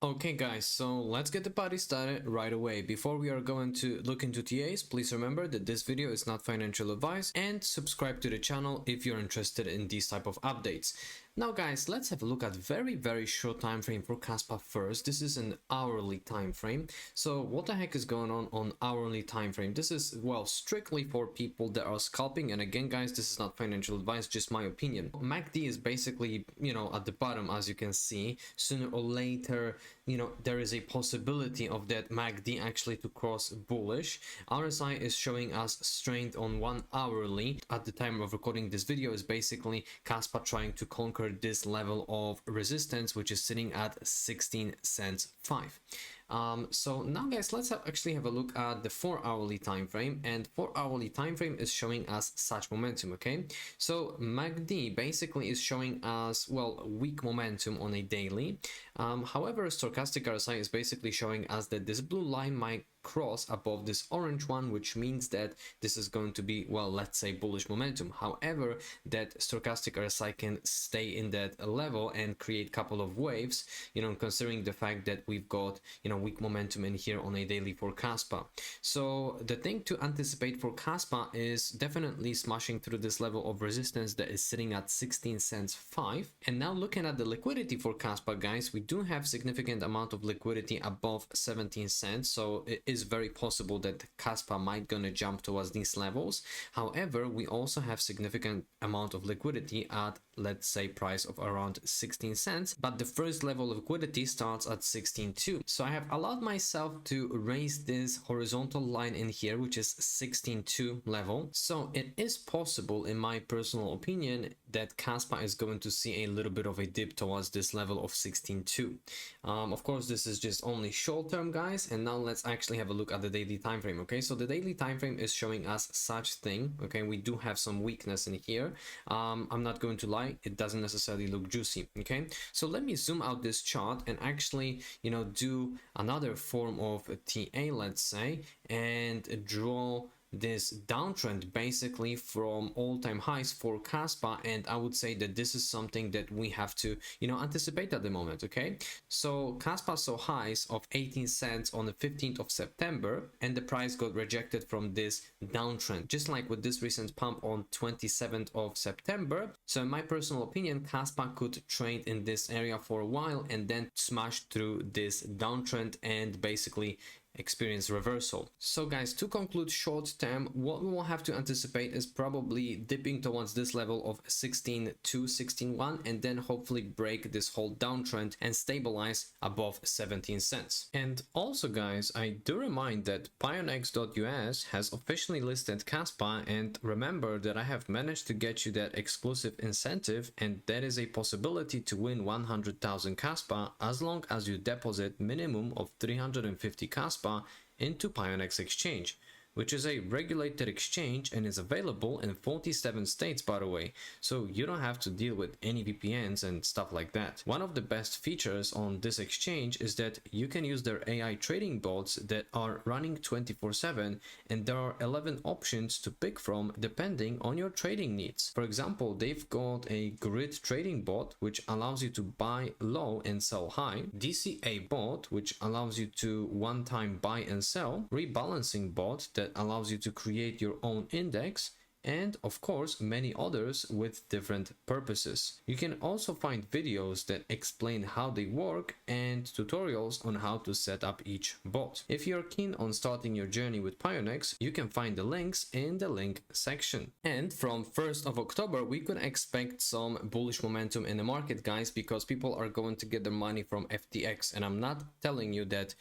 Okay guys, so let's get the party started right away. Before we are going to look into TAs, please remember that this video is not financial advice, and subscribe to the channel if you're interested in these type of updates. Now guys, let's have a look at very short time frame for Kaspa first. This is an hourly time frame. So what the heck is going on hourly time frame? This is, well, strictly for people that are scalping, and again guys, this is not financial advice, just my opinion. MACD is basically, at the bottom, as you can see. Sooner or later, there is a possibility of that MACD actually to cross bullish. RSI is showing us strength on 1 hourly. At the time of recording this video is basically Kaspa trying to conquer this level of resistance, which is sitting at 16 cents 5. So now guys, let's actually have a look at the 4 hourly time frame, and 4 hourly time frame is showing us such momentum. Okay, so MACD basically is showing us, well, weak momentum on a daily. However, stochastic RSI is basically showing us that this blue line might cross above this orange one, which means that this is going to be, well, let's say bullish momentum. However, that stochastic RSI can stay in that level and create a couple of waves, considering the fact that we've got, weak momentum in here on a daily for Kaspa. So the thing to anticipate for Kaspa is definitely smashing through this level of resistance that is sitting at 16 cents 5. And now looking at the liquidity for Kaspa, guys, we do have significant amount of liquidity above 17 cents, so it is very possible that Kaspa might gonna jump towards these levels. However, we also have significant amount of liquidity at, let's say, price of around 16 cents, but the first level of liquidity starts at 16.2. So I have allowed myself to raise this horizontal line in here, which is 16.2 level. So it is possible, in my personal opinion, that Kaspa is going to see a little bit of a dip towards this level of 16.2. Of course, this is just only short term, guys, and now let's actually have a look at the daily time frame. Okay, so the daily time frame is showing us such thing. Okay, we do have some weakness in here. I'm not going to lie, it doesn't necessarily look juicy. Okay, so let me zoom out this chart and actually, do another form of TA, let's say, and draw this downtrend basically from all-time highs for Kaspa, and I would say that this is something that we have to anticipate at the moment. Okay, so Kaspa saw highs of 18 cents on the 15th of September, and the price got rejected from this downtrend, just like with this recent pump on 27th of September. So in my personal opinion, Kaspa could trade in this area for a while and then smash through this downtrend and basically experience reversal. So guys, to conclude short term, what we will have to anticipate is probably dipping towards this level of 16.2, 16.1, and then hopefully break this whole downtrend and stabilize above 17 cents. And also guys, I do remind that Pionex.us has officially listed Kaspa, and remember that I have managed to get you that exclusive incentive, and that is a possibility to win 100,000 Kaspa as long as you deposit minimum of 350 Kaspa into Pionex exchange, which is a regulated exchange and is available in 47 states, by the way, so you don't have to deal with any VPNs and stuff like that. One of the best features on this exchange is that you can use their AI trading bots that are running 24/7, and there are 11 options to pick from depending on your trading needs. For example, they've got a grid trading bot which allows you to buy low and sell high, DCA bot which allows you to one-time buy and sell, rebalancing bot that allows you to create your own index, and of course many others with different purposes. You can also find videos that explain how they work and tutorials on how to set up each bot. If you're keen on starting your journey with Pionex, you can find the links in the link section. And from 1st of October, we could expect some bullish momentum in the market, guys, because people are going to get their money from FTX. And I'm not telling you that,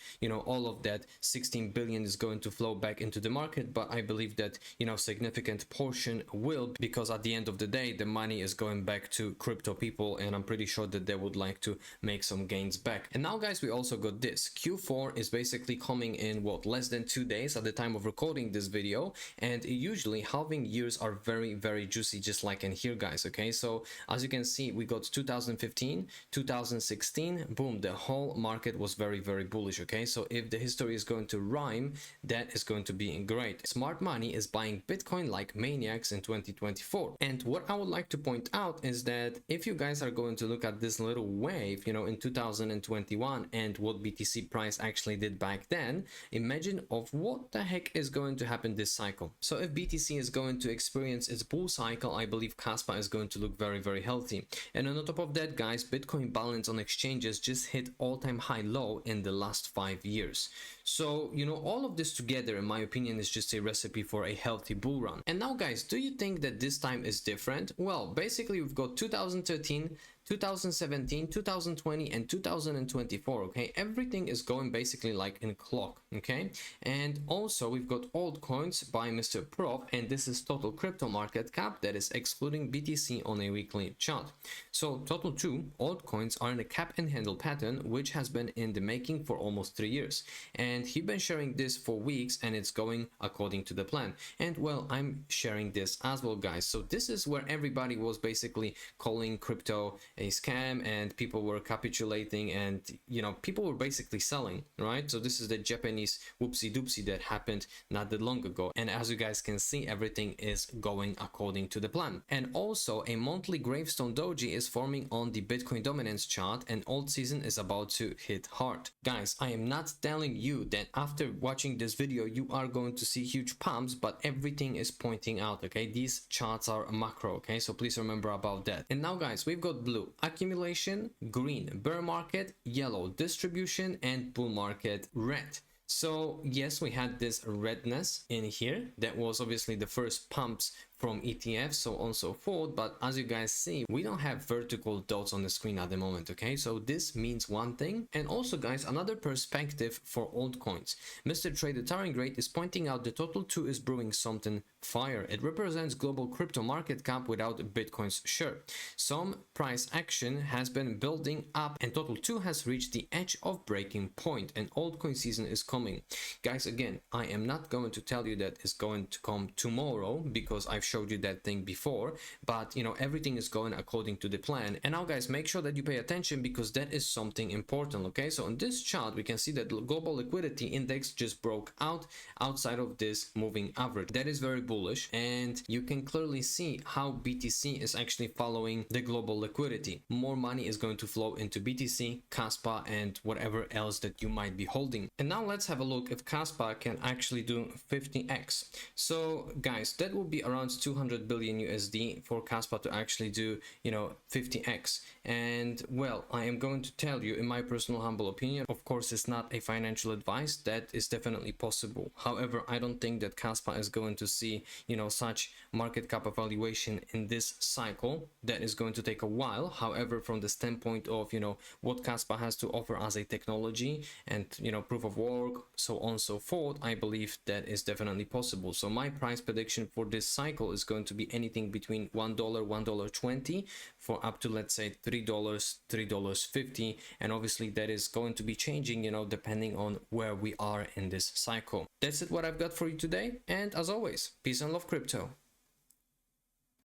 all of that 16 billion is going to flow back into the market, but I believe that, significant portion will, because at the end of the day the money is going back to crypto people, and I'm pretty sure that they would like to make some gains back. And now guys, we also got this Q4 is basically coming in less than 2 days at the time of recording this video, and usually halving years are very juicy, just like in here, guys. Okay, so as you can see, we got 2015, 2016, boom, the whole market was very bullish. Okay, so if the history is going to rhyme, that is going to be great. Smart money is buying Bitcoin like mania maniacs in 2024. And what I would like to point out is that if you guys are going to look at this little wave, you know, in 2021 and what BTC price actually did back then, imagine of what the heck is going to happen this cycle. So if BTC is going to experience its bull cycle, I believe Kaspa is going to look very, very healthy. And on top of that, guys, Bitcoin balance on exchanges just hit all-time high low in the last 5 years. So, you know, all of this together, in my opinion, is just a recipe for a healthy bull run. And now, guys, do you think that this time is different? Well, basically, we've got 2013, 2017, 2020 and 2024. Okay, everything is going basically like in a clock. Okay, and also we've got altcoins by Mr. Prof, and this is total crypto market cap, that is excluding BTC on a weekly chart. So total 2 altcoins are in a cap and handle pattern, which has been in the making for almost 3 years, and he's been sharing this for weeks and it's going according to the plan. And well, I'm sharing this as well, guys. So this is where everybody was basically calling crypto a scam and people were capitulating, and you know, people were basically selling, right? So this is the Japanese whoopsie doopsie that happened not that long ago, and as you guys can see, everything is going according to the plan. And also a monthly gravestone doji is forming on the Bitcoin dominance chart, and alt season is about to hit hard. Guys, I am not telling you that after watching this video you are going to see huge pumps, but everything is pointing out, okay? These charts are macro, okay? So please remember about that. And now, guys, we've got blue accumulation, green bear market, yellow distribution, and bull market red. So yes, we had this redness in here. That was obviously the first pumps from ETFs, so on and so forth. But as you guys see, we don't have vertical dots on the screen at the moment, okay? So this means one thing. And also, guys, another perspective for altcoins. Mr. Trader Tarring Rate is pointing out the total 2 is brewing something fire. It represents global crypto market cap without Bitcoin's share. Some price action has been building up, and total 2 has reached the edge of breaking point, and altcoin season is coming. Guys, again, I am not going to tell you that it's going to come tomorrow, because I've showed you that thing before, but you know, everything is going according to the plan. And now, guys, make sure that you pay attention, because that is something important. Okay, so on this chart we can see that the global liquidity index just broke out outside of this moving average. That is very bullish, and you can clearly see how BTC is actually following the global liquidity. More money is going to flow into BTC, Kaspa, and whatever else that you might be holding. And now let's have a look if Kaspa can actually do 50x. So guys, that will be around 200 billion USD for Kaspa to actually do, you know, 50x. And well, I am going to tell you, in my personal humble opinion, of course it's not a financial advice, that is definitely possible. However, I don't think that Kaspa is going to see, you know, such market cap evaluation in this cycle. That is going to take a while. However, from the standpoint of, you know, what Kaspa has to offer as a technology and, you know, proof of work, so on and so forth, I believe that is definitely possible. So my price prediction for this cycle is going to be anything between $1, $1.20 for up to, let's say, $3, $3.50. And obviously that is going to be changing, you know, depending on where we are in this cycle. That's it, what I've got for you today. And as always, peace and love, crypto.